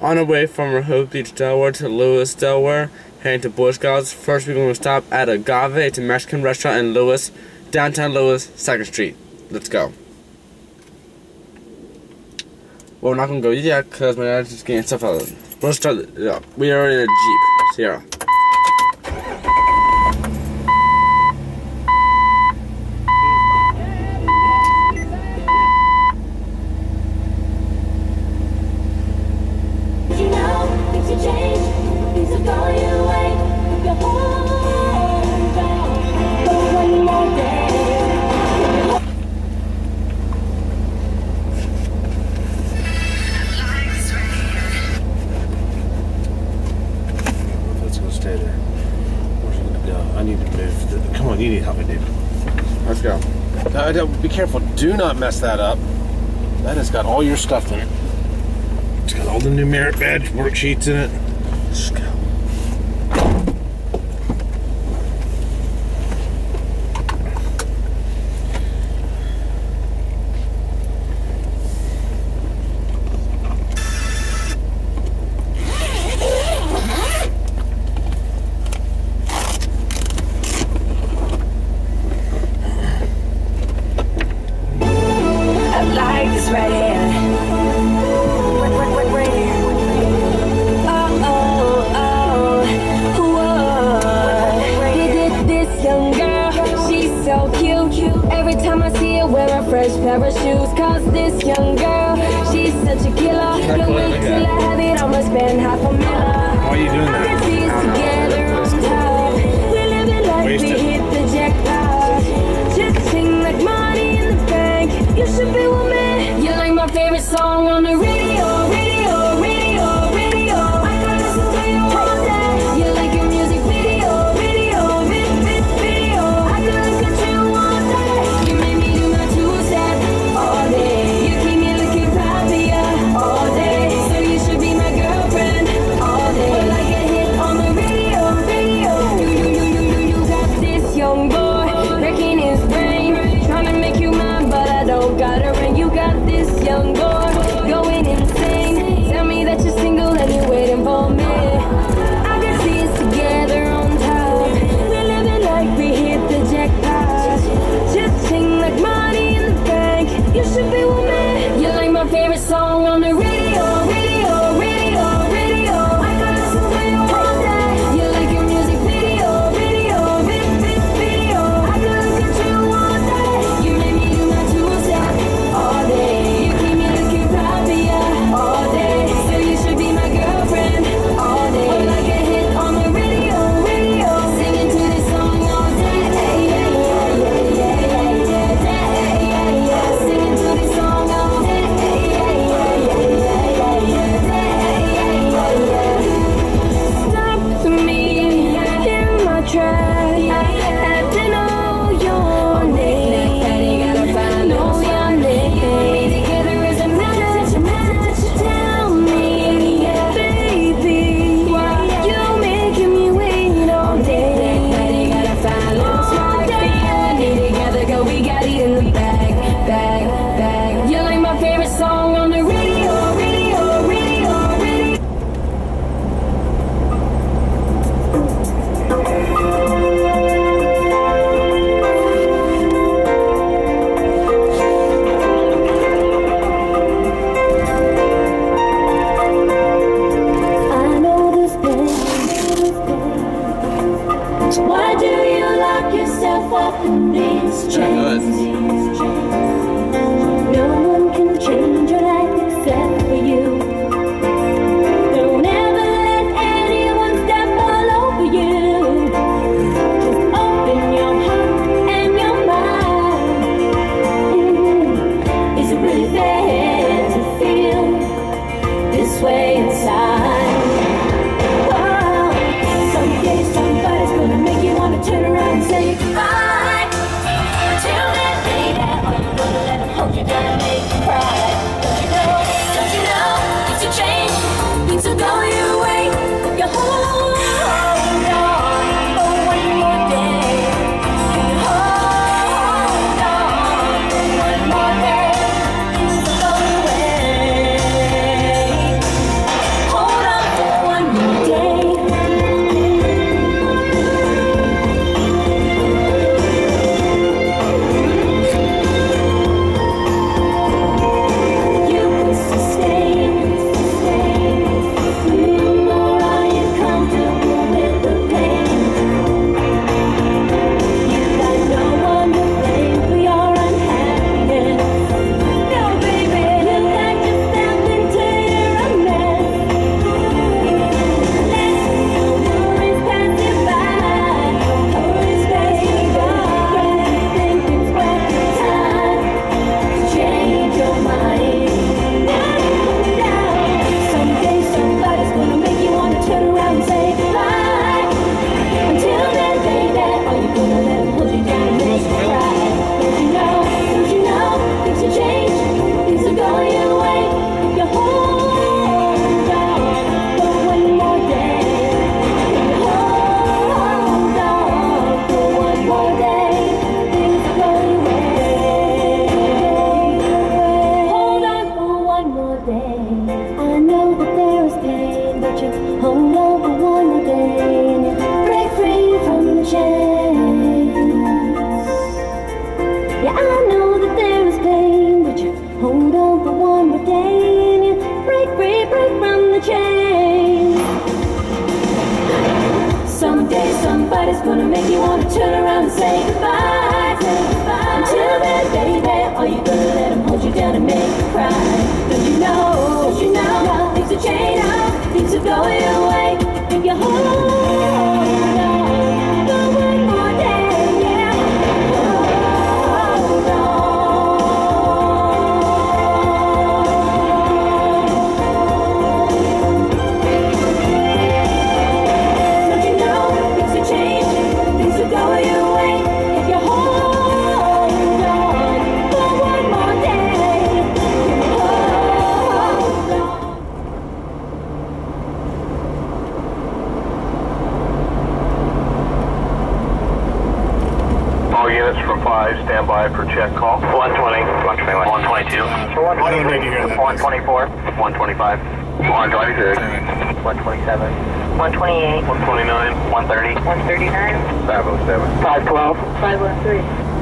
On our way from Rehoboth Beach, Delaware to Lewis, Delaware, heading to Boy Scouts. First we're going to stop at Agave. It's a Mexican restaurant in Lewis, downtown Lewis, 2nd Street. Let's go. Well, we're not going to go yet because my dad's just getting stuff out of it. Let's start it up. We are in a Jeep Sierra. You need help me, dude. Let's go. Be careful. Do not mess that up. That has got all your stuff in it. It's got all the new merit badge worksheets in it. Let's go. Fresh pair of shoes, cause this young girl, she's such a killer. Can't wait till I have it, I'ma spend $500,000. Why are you doing that? Together on top, we live it like we hit the jackpot. Just sing like money in the bank. You should be with me. You're like my favorite song on the radio, radio, radio, radio. I can listen to you all day. You're like your music video, video, video. I can look at you all day. You make me do my two-step all day. You keep me looking happier all day. So you should be my girlfriend all day. Well, I get hit on the radio, radio. You got this young boy wrecking his brain, trying to make you mine, but I don't got a ring. You got this young boy going insane. Tell me that you're single and you're waiting for me. I can see us together on top. We're living like we hit the jackpot. Just sing like money in the bank. You should be with me. You're like my favorite song on the radio, radio, radio, radio. I can listen to you all day. You're like your music video, video, video. I can look at you all day. You make me do my two-step all day. You keep me looking happier all day. So you should be my girlfriend all day. Well, I get hit on the radio, radio, singing to this song all day. Singing to this song all day. 105 for check call. 120. 121. 122. I don't need to hear that. 124. 125. 126. 127. 128. 129. 130. 139. 507. 512. 513.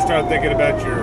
Start thinking about your